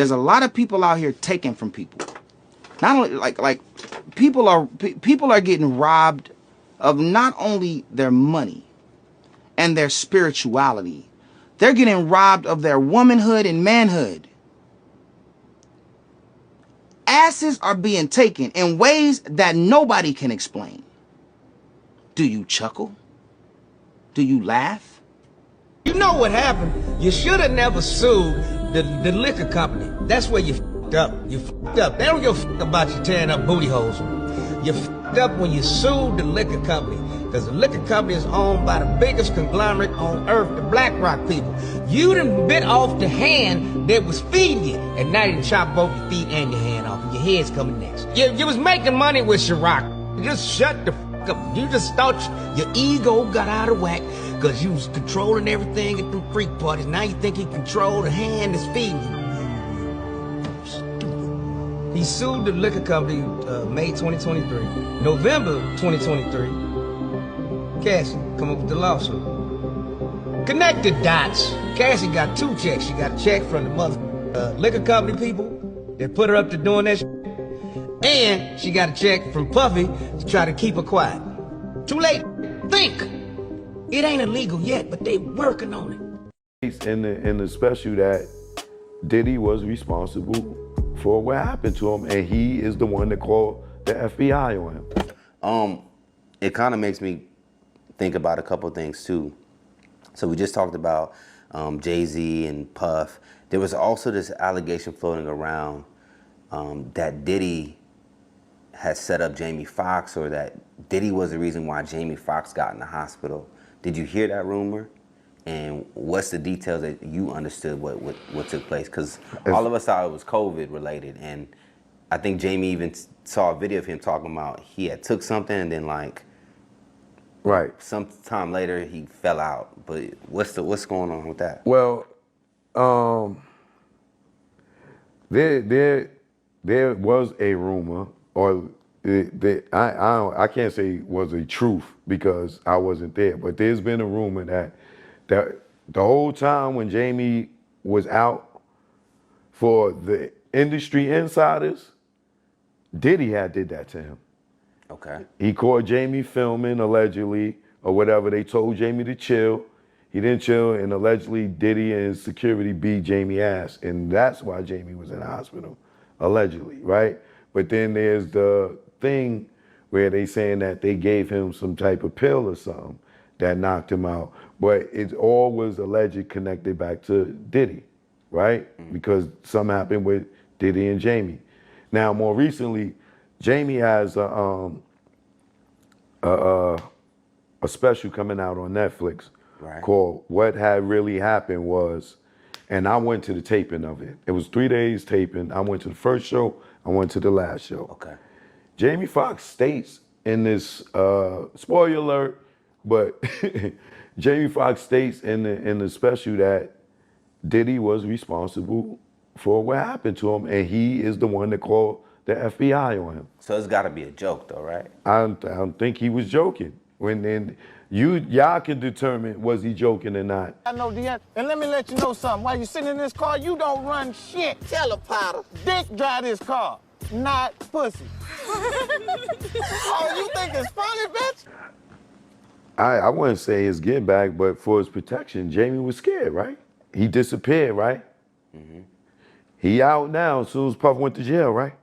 There's a lot of people out here taking from people. Not only like people are getting robbed of not only their money and their spirituality. They're getting robbed of their womanhood and manhood. Asses are being taken in ways that nobody can explain. Do you chuckle? Do you laugh? You know what happened? You should have never sued the liquor company. That's where you f***ed up. You f***ed up. They don't give a f*** about you tearing up booty holes. You f***ed up when you sued the liquor company. Because the liquor company is owned by the biggest conglomerate on earth, the Black Rock people. You done bit off the hand that was feeding you, and now you done chop both your feet and your hand off, and your head's coming next. You was making money with Ciroc. You just shut the f*** up. You just thought your ego got out of whack because you was controlling everything at them freak parties. Now you think you control the hand that's feeding you. Stupid. He sued the liquor company May 2023. November 2023. Cassie come up with the lawsuit. Connect the dots. Cassie got 2 checks. She got a check from the mother liquor company people that put her up to doing that shit. And she got a check from Puffy to try to keep her quiet. Too late. Think. It ain't illegal yet, but they working on it. In the special that Diddy was responsible for what happened to him, and he is the one that called the FBI on him. It kind of makes me think about a couple of things too. So we just talked about Jay-Z and Puff. There was also this allegation floating around that Diddy had set up Jamie Foxx, or that Diddy was the reason why Jamie Foxx got in the hospital. Did you hear that rumor? And what's the details that you understood what took place? Because all of us thought it was COVID related, and I think Jamie even saw a video of him talking about he had took something and then like, right, some time later he fell out. But what's going on with that? Well, there was a rumor, or I can't say it was a truth because I wasn't there, but there's been a rumor that the whole time when Jamie was out, for the industry insiders, Diddy had did that to him. Okay. He caught Jamie filming, allegedly, or whatever. They told Jamie to chill. He didn't chill, and allegedly Diddy and his security beat Jamie ass, and that's why Jamie was in the hospital, allegedly, right? But then there's the thing where they saying that they gave him some type of pill or something that knocked him out. But it all was alleged connected back to Diddy, right? Mm-hmm. Because something happened with Diddy and Jamie. Now, more recently, Jamie has a special coming out on Netflix, right, called What Had Really Happened Was, and I went to the taping of it. It was 3 days taping. I went to the first show, I went to the last show. Okay. Jamie Foxx states in this, spoiler alert, but Jamie Foxx states in the special that Diddy was responsible for what happened to him, and he is the one that called the FBI on him. So it's got to be a joke, though, right? I don't think he was joking. Y'all can determine was he joking or not. I know, Deanna, and let me let you know something. While you sitting in this car, you don't run shit. Tell her, Potter. Dick drive this car, not pussy. Oh, you think it's funny, bitch? I wouldn't say his get back, but for his protection, Jamie was scared, right? He disappeared, right? Mm-hmm. He out now as soon as Puff went to jail, right?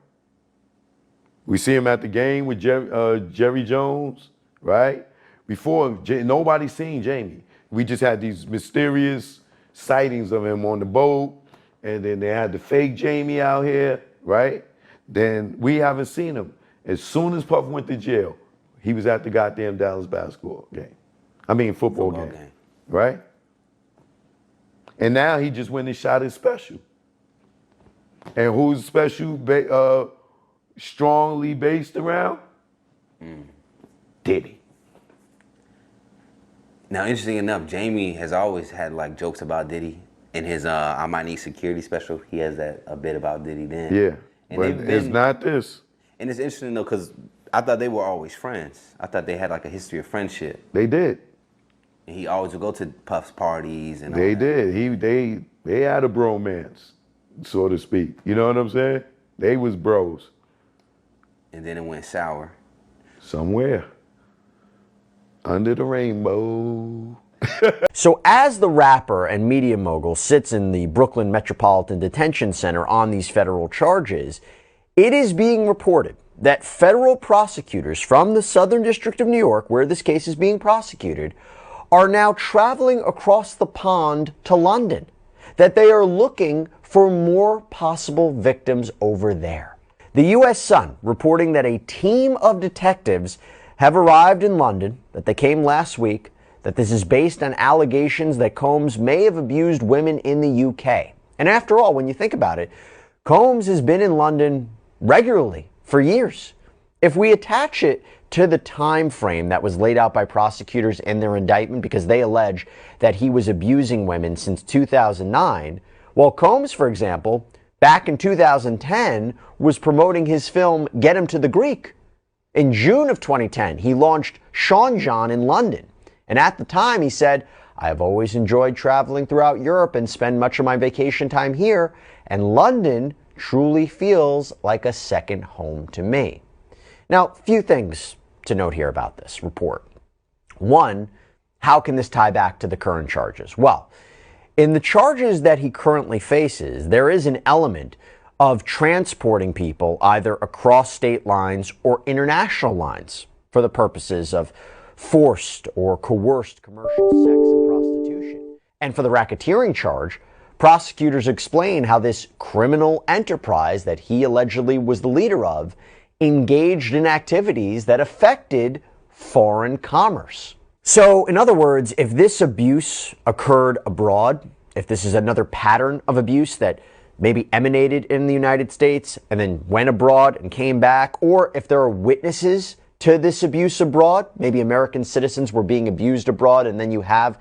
We see him at the game with Jerry Jones, right? Before, nobody seen Jamie. We just had these mysterious sightings of him on the boat, and then they had the fake Jamie out here, right? Then we haven't seen him. As soon as Puff went to jail, he was at the goddamn Dallas basketball game. I mean football game, right? And now he just went and shot his special. And who's special strongly based around? Diddy. Now, interesting enough, Jamie has always had like jokes about Diddy. In his I Might Need Security special, he has a bit about Diddy then. Yeah, and but it's not this. And it's interesting though, because I thought they were always friends. I thought they had like a history of friendship. They did. And he always would go to Puff's parties and all They that. did. They had a bromance. so to speak. You know what I'm saying? They was bros. And then it went sour. Somewhere. Under the rainbow. So as the rapper and media mogul sits in the Brooklyn Metropolitan Detention Center on these federal charges, it is being reported that federal prosecutors from the Southern District of New York, where this case is being prosecuted, are now traveling across the pond to London, that they are looking for more possible victims over there. The U.S. Sun reporting that a team of detectives have arrived in London, that they came last week, that this is based on allegations that Combs may have abused women in the UK. And after all, when you think about it, Combs has been in London regularly for years. If we attach it to the time frame that was laid out by prosecutors in their indictment, because they allege that he was abusing women since 2009, well, Combs, for example, back in 2010 was promoting his film Get Him to the Greek. In June of 2010, he launched Sean John in London. And at the time, he said, I have always enjoyed traveling throughout Europe and spend much of my vacation time here, and London truly feels like a second home to me. Now, few things to note here about this report. One, how can this tie back to the current charges? Well, in the charges that he currently faces, there is an element of transporting people either across state lines or international lines for the purposes of forced or coerced commercial sex and prostitution. And for the racketeering charge, prosecutors explain how this criminal enterprise that he allegedly was the leader of engaged in activities that affected foreign commerce. So, in other words, if this abuse occurred abroad, if this is another pattern of abuse that maybe emanated in the United States and then went abroad and came back, or if there are witnesses to this abuse abroad, maybe American citizens were being abused abroad and then you have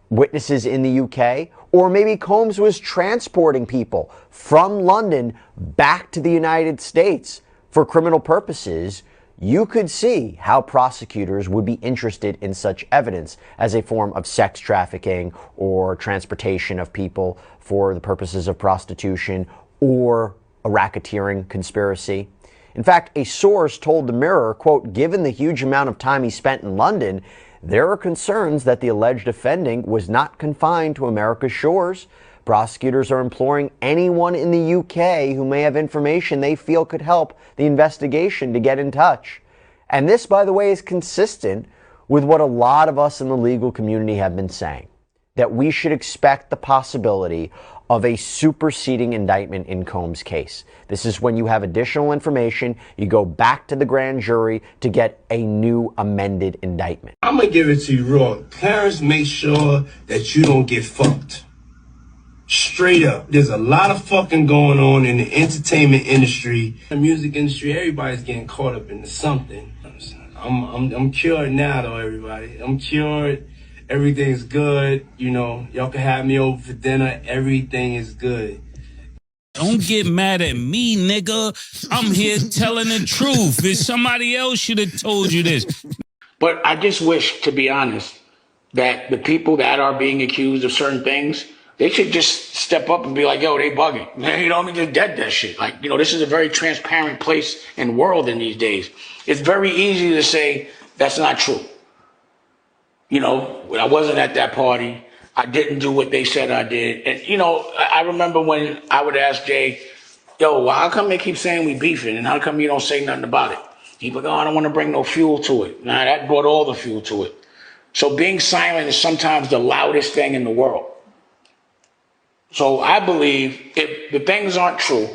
witnesses in the UK, or maybe Combs was transporting people from London back to the United States for criminal purposes, you could see how prosecutors would be interested in such evidence as a form of sex trafficking or transportation of people for the purposes of prostitution or a racketeering conspiracy. In fact, a source told the Mirror, quote, given the huge amount of time he spent in London, there are concerns that the alleged offending was not confined to America's shores. Prosecutors are imploring anyone in the UK who may have information they feel could help the investigation to get in touch. And this, by the way, is consistent with what a lot of us in the legal community have been saying, that we should expect the possibility of a superseding indictment in Combs' case. This is when you have additional information, you go back to the grand jury to get a new amended indictment. I'm gonna give it to you raw. Parents, make sure that you don't get fucked. Straight up. There's a lot of fucking going on in the entertainment industry, the music industry. Everybody's getting caught up into something. I'm cured now though, everybody. I'm cured. Everything's good. You know, y'all can have me over for dinner. Everything is good. Don't get mad at me, nigga. I'm here telling the truth. If somebody else should have told you this. But I just wish, to be honest, that the people that are being accused of certain things, they should just step up and be like, yo, they bugging. Man, you know what I mean? Just dead that shit. Like, you know, this is a very transparent place and world in these days. It's very easy to say that's not true. You know, I wasn't at that party. I didn't do what they said I did. And, you know, I remember when I would ask Jay, yo, well, how come they keep saying we beefing? And how come you don't say nothing about it? He'd be like, oh, I don't want to bring no fuel to it. Nah, that brought all the fuel to it. So being silent is sometimes the loudest thing in the world. So I believe if the things aren't true,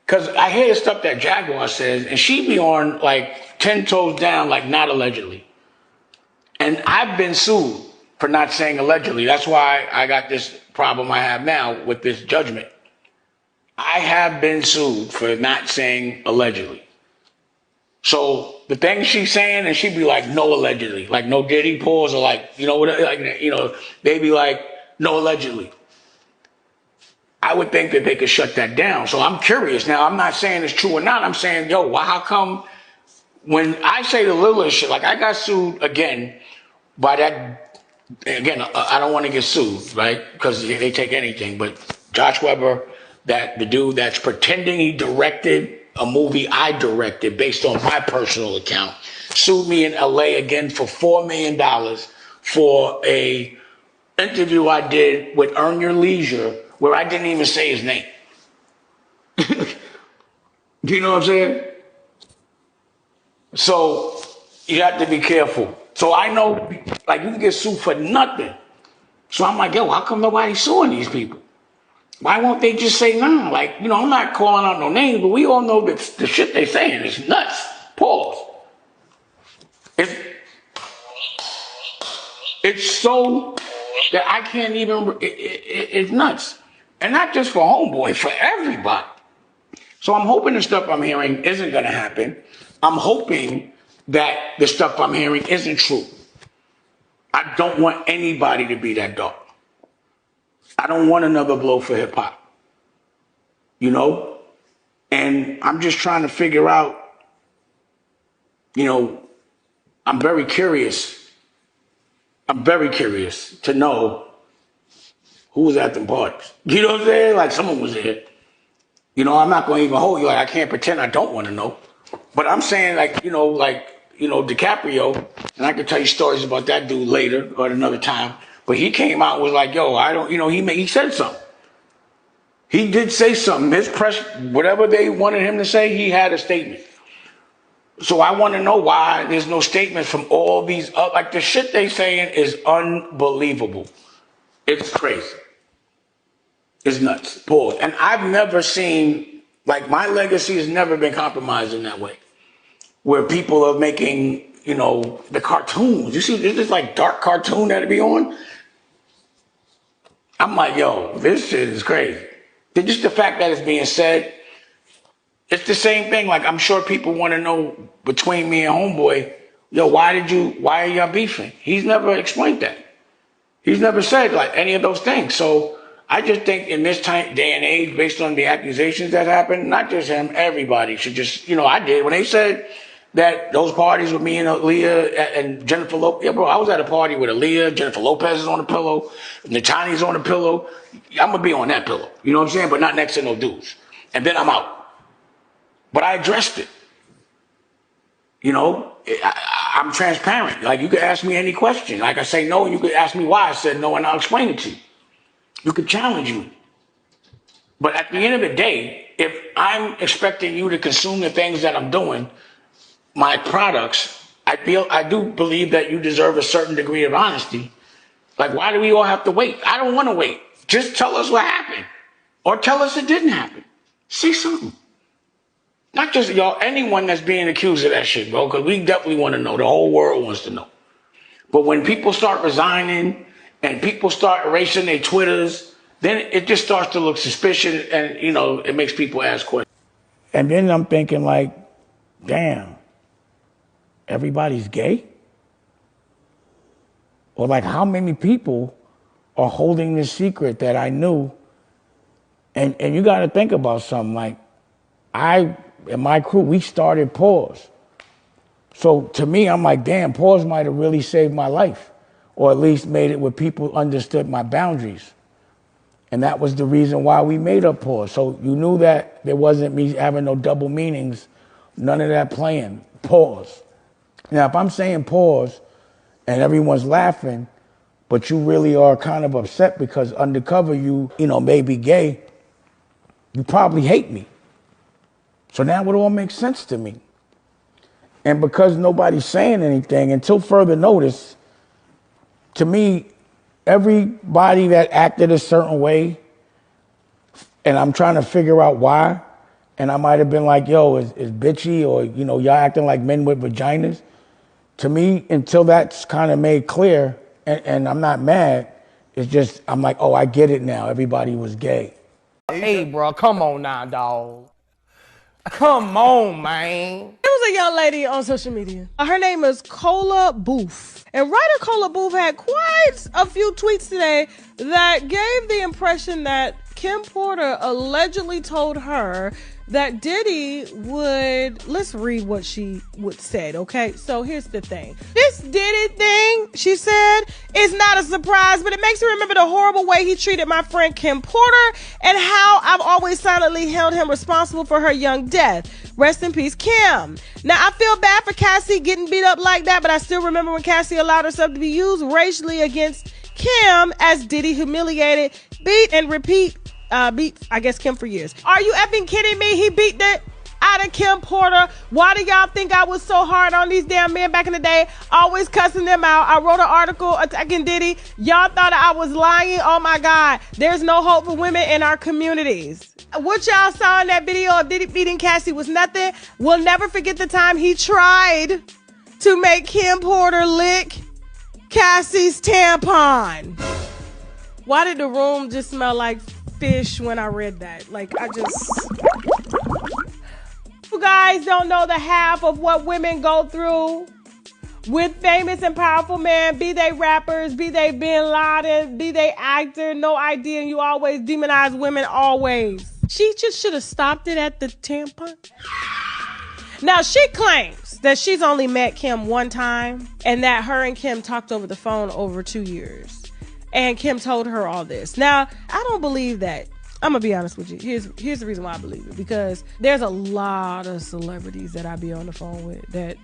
because I hear the stuff that Jaguar says, and she be on like 10 toes down, like not allegedly. And I've been sued for not saying allegedly. That's why I got this problem I have now with this judgment. I have been sued for not saying allegedly. So the things she's saying, and she'd be like, no allegedly, like no Diddy pause, or like, you know, like, you know, they be like, no allegedly. I would think that they could shut that down. So I'm curious. Now, I'm not saying it's true or not. I'm saying, yo, well, how come when I say the littlest shit, like I got sued again by that, again, I don't want to get sued, right? Because they take anything. But Josh Weber, that the dude that's pretending he directed a movie I directed based on my personal account sued me in LA again for $4 million for a interview I did with Earn Your Leisure where I didn't even say his name. Do you know what I'm saying? So you have to be careful. So I know, like, you can get sued for nothing. So I'm like, yo, how come nobody's suing these people? Why won't they just say no? Like, you know, I'm not calling out no names, but we all know that the shit they saying is nuts. Pause. It's so that I can't even, it's nuts. And not just for Homeboy, for everybody. So I'm hoping the stuff I'm hearing isn't going to happen. I'm hoping that the stuff I'm hearing isn't true. I don't want anybody to be that dark. I don't want another blow for hip hop. You know? And I'm just trying to figure out, you know, I'm very curious. I'm very curious to know who was at the parties. You know what I'm saying? Like, someone was there. You know, I'm not going to even hold you. Like, I can't pretend I don't want to know. But I'm saying, like, DiCaprio, and I can tell you stories about that dude later or at another time. But he came out and was like, yo, I don't, you know, he said something. He did say something. His press, whatever they wanted him to say, he had a statement. So I want to know why there's no statement from all these, like, the shit they saying is unbelievable. It's crazy. It's nuts. Pause. And I've never seen, like, my legacy has never been compromised in that way. Where people are making, you know, the cartoons. You see, this like dark cartoon that'd be on. I'm like, yo, this shit is crazy. Just the fact that it's being said, it's the same thing. Like, I'm sure people want to know between me and Homeboy, yo, why are y'all beefing? He's never explained that. He's never said like any of those things. So I just think in this day and age, based on the accusations that happened, not just him, everybody should just, you know, I did. When they said that those parties with me and Aaliyah and Jennifer Lopez, yeah, bro, I was at a party with Aaliyah, Jennifer Lopez is on the pillow, Natani's on the pillow. I'm going to be on that pillow, you know what I'm saying? But not next to no dudes. And then I'm out. But I addressed it. You know, I'm transparent. Like, you could ask me any question. Like, I say no, and you could ask me why I said no, and I'll explain it to you. You could challenge me. But at the end of the day, if I'm expecting you to consume the things that I'm doing, my products, I do believe that you deserve a certain degree of honesty. Like, why do we all have to wait? I don't want to wait. Just tell us what happened. Or tell us it didn't happen. Say something. Not just y'all, anyone that's being accused of that shit, bro, because we definitely want to know. The whole world wants to know. But when people start resigning and people start erasing their Twitters, then it just starts to look suspicious and, you know, it makes people ask questions. And then I'm thinking like, damn, everybody's gay? Or like, how many people are holding this secret that I knew? And you got to think about something. Like, I and my crew, we started Pause. So to me, I'm like, damn, Pause might have really saved my life, or at least made it where people understood my boundaries. And that was the reason why we made up Pause. So you knew that there wasn't me having no double meanings, none of that playing. Pause. Now, if I'm saying pause and everyone's laughing, but you really are kind of upset because undercover you know, may be gay, you probably hate me. So now it all makes sense to me. And because nobody's saying anything until further notice, to me, everybody that acted a certain way, and I'm trying to figure out why, and I might have been like, yo, is bitchy, or, you know, y'all acting like men with vaginas. To me, until that's kind of made clear, and I'm not mad, it's just, I'm like, oh, I get it now. Everybody was gay. Hey, bro, come on now, dog. Come on, man. There was a young lady on social media. Her name is Cola Booth. And writer Cola Booth had quite a few tweets today that gave the impression that Kim Porter allegedly told her that Diddy would, let's read what she would said, okay? So here's the thing. This Diddy thing, she said, is not a surprise, but it makes me remember the horrible way he treated my friend Kim Porter and how I've always silently held him responsible for her young death. Rest in peace, Kim. Now, I feel bad for Cassie getting beat up like that, but I still remember when Cassie allowed herself to be used racially against Kim as Diddy humiliated, beat, and beat, I guess, Kim for years. Are you effing kidding me? He beat the out of Kim Porter. Why do y'all think I was so hard on these damn men back in the day? Always cussing them out. I wrote an article attacking Diddy. Y'all thought I was lying? Oh my God. There's no hope for women in our communities. What y'all saw in that video of Diddy beating Cassie was nothing. We'll never forget the time he tried to make Kim Porter lick Cassie's tampon. Why did the room just smell like fish when I read that? Like, you guys don't know the half of what women go through with famous and powerful men, be they rappers, be they Bin Laden, be they actor, no idea, and you always demonize women, always. She just should have stopped it at the tampon. Now, she claims that she's only met Kim one time and that her and Kim talked over the phone over 2 years. And Kim told her all this. Now, I don't believe that. I'm going to be honest with you. Here's the reason why I believe it. Because there's a lot of celebrities that I be on the phone with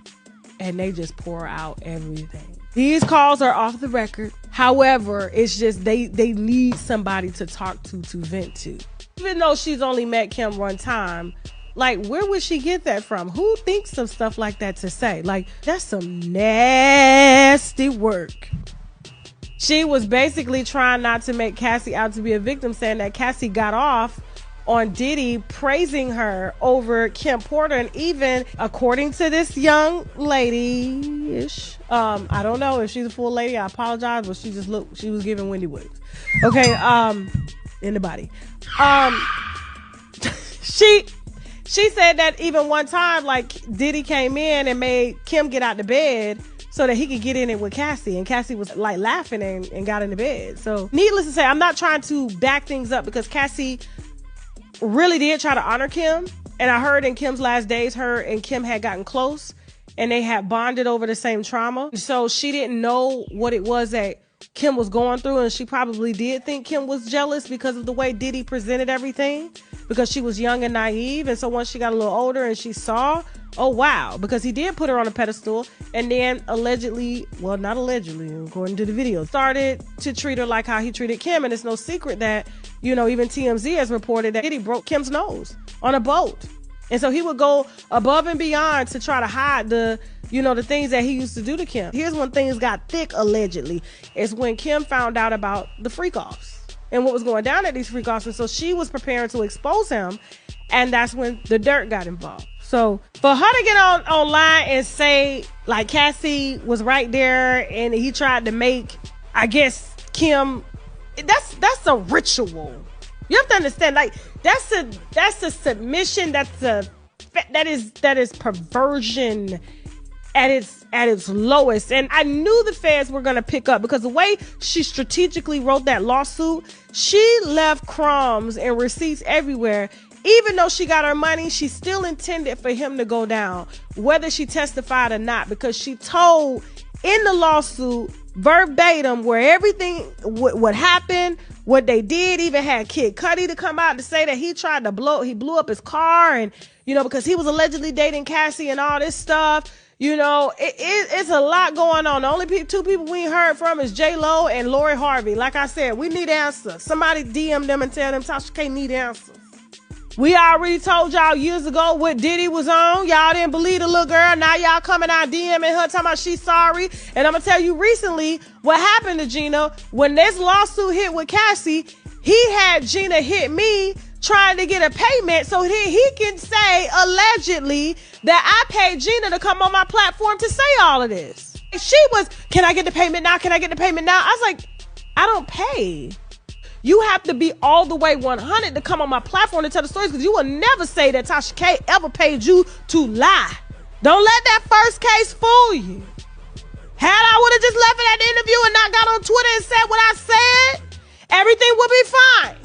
and they just pour out everything. These calls are off the record. However, it's just they need somebody to talk to vent to. Even though she's only met Kim one time, like, where would she get that from? Who thinks of stuff like that to say? Like, that's some nasty work. She was basically trying not to make Cassie out to be a victim, saying that Cassie got off on Diddy praising her over Kim Porter. And even according to this young lady-ish, I don't know if she's a full lady, I apologize, but she was giving Wendy Williams. Okay, in the body. She said that even one time, like, Diddy came in and made Kim get out the bed so that he could get in it with Cassie. And Cassie was like laughing and got in the bed. So needless to say, I'm not trying to back things up because Cassie really did try to honor Kim. And I heard in Kim's last days, her and Kim had gotten close and they had bonded over the same trauma. So she didn't know what it was that Kim was going through. And she probably did think Kim was jealous because of the way Diddy presented everything, because she was young and naive. And so once she got a little older and she saw, oh wow, because he did put her on a pedestal and then allegedly, well, not allegedly, according to the video, started to treat her like how he treated Kim. And it's no secret that, you know, even TMZ has reported that Diddy broke Kim's nose on a boat. And so he would go above and beyond to try to hide the things that he used to do to Kim. Here's when things got thick, allegedly. It's when Kim found out about the freak-offs and what was going down at these freak-offs. And so she was preparing to expose him. And that's when the dirt got involved. So for her to get online and say, like, Cassie was right there and he tried to make, I guess, Kim, that's a ritual. You have to understand, like, that's a submission, that is perversion at its lowest. And I knew the feds were going to pick up because the way she strategically wrote that lawsuit, she left crumbs and receipts everywhere. Even though she got her money, she still intended for him to go down, whether she testified or not, because she told in the lawsuit verbatim where everything, what happened, what they did. Even had Kid Cudi to come out to say that he blew up his car, and, because he was allegedly dating Cassie and all this stuff. It's a lot going on. The only two people we heard from is J-Lo and Lori Harvey. Like I said, we need answers. Somebody DM them and tell them Tasha K need answers. We already told y'all years ago what Diddy was on. Y'all didn't believe the little girl. Now y'all coming out DMing her talking about she's sorry. And I'm going to tell you recently what happened to Gina. When this lawsuit hit with Cassie, he had Gina hit me trying to get a payment so he can say allegedly that I paid Gina to come on my platform to say all of this. She was, can I get the payment now? Can I get the payment now? I was like, I don't pay. You have to be all the way 100 to come on my platform to tell the stories, because you will never say that Tasha K ever paid you to lie. Don't let that first case fool you. Had I would have just left it at the interview and not got on Twitter and said what I said, everything would be fine.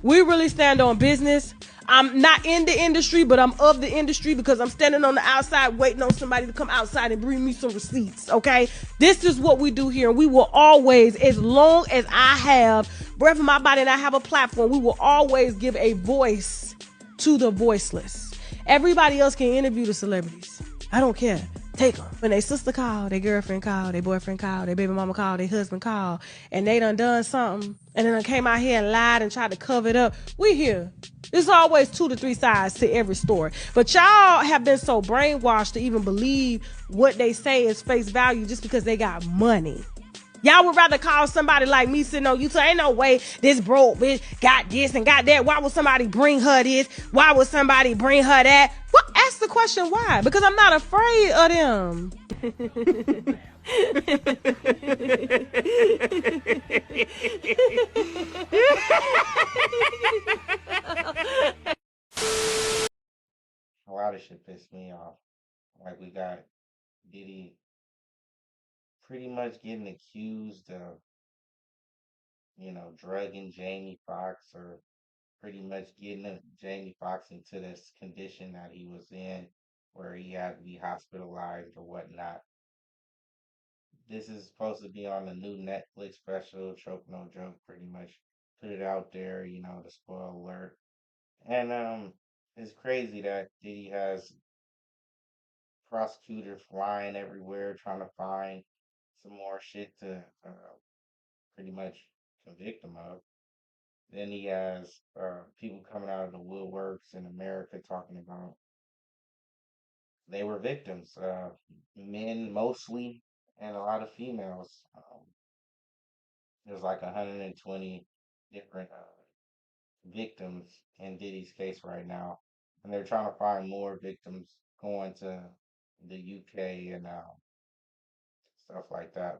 We really stand on business. I'm not in the industry, but I'm of the industry because I'm standing on the outside waiting on somebody to come outside and bring me some receipts, okay? This is what we do here. And we will always, as long as I have breath in my body and I have a platform, we will always give a voice to the voiceless. Everybody else can interview the celebrities. I don't care. Take them. When their sister call, their girlfriend call, their boyfriend call, their baby mama call, their husband call, and they done something, and then came out here and lied and tried to cover it up. We here. There's always 2 to 3 sides to every story. But y'all have been so brainwashed to even believe what they say is face value just because they got money. Y'all would rather call somebody like me sitting on YouTube. Ain't no way this broke bitch got this and got that. Why would somebody bring her this? Why would somebody bring her that? Well, ask the question why. Because I'm not afraid of them. A lot of shit pissed me off. Like we got Diddy pretty much getting accused of, drugging Jamie Foxx or pretty much getting Jamie Foxx into this condition that he was in where he had to be hospitalized or whatnot. This is supposed to be on the new Netflix special, Choke No Joke, pretty much put it out there, the spoiler alert. And it's crazy that Diddy has prosecutors flying everywhere trying to find some more shit to pretty much convict him of. Then he has people coming out of the woodworks in America talking about they were victims, men mostly, and a lot of females. There's like 120 different victims in Diddy's case right now, and they're trying to find more victims going to the UK and stuff like that.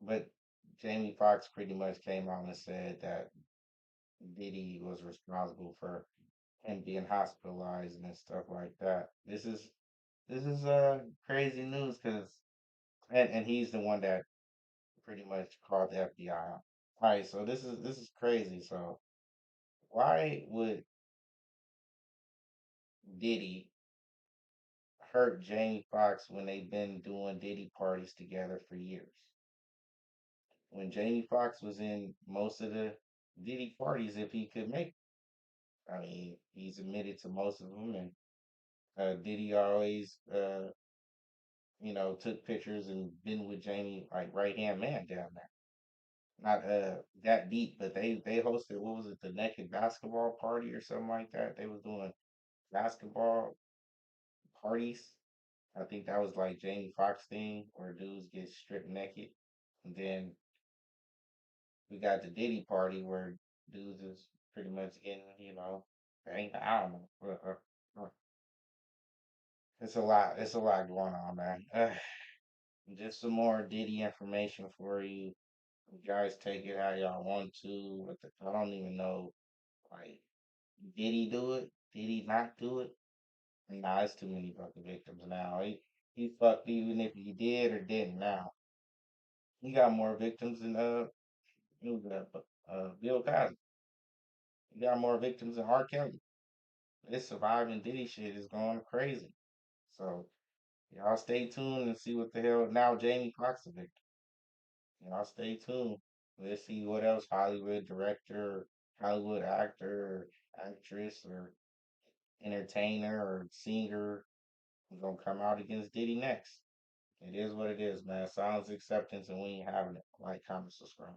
But Jamie Foxx pretty much came out and said that Diddy was responsible for him being hospitalized and stuff like that. This is crazy news because and he's the one that pretty much called the FBI. All right, so this is crazy. So why would Diddy hurt Jamie Foxx when they've been doing Diddy parties together for years? When Jamie Foxx was in most of the Diddy parties, if he could make, I mean, he's admitted to most of them, and Diddy always, took pictures and been with Jamie like right hand man down there. Not that deep, but they hosted what was it, the naked basketball party or something like that. They was doing basketball parties. I think that was like Jamie Foxx thing where dudes get stripped naked, and then we got the Diddy party where dudes is pretty much getting, banged. I don't know. It's a lot. It's a lot going on, man. Just some more Diddy information for you. You guys take it how y'all want to. I don't even know. Like, did he do it? Did he not do it? Nah, it's too many fucking victims now. He fucked even if he did or didn't. Now he got more victims than who was that? Bill Cosby. He got more victims than R. Kelly. This surviving Diddy shit is going crazy. So y'all stay tuned and see what the hell. Now Jamie Foxx is a victim. Y'all stay tuned. Let's see what else Hollywood director, Hollywood actor, or actress, or entertainer, or singer is gonna come out against Diddy next. It is what it is, man. Silence acceptance, and we ain't having it. Like, comment, subscribe.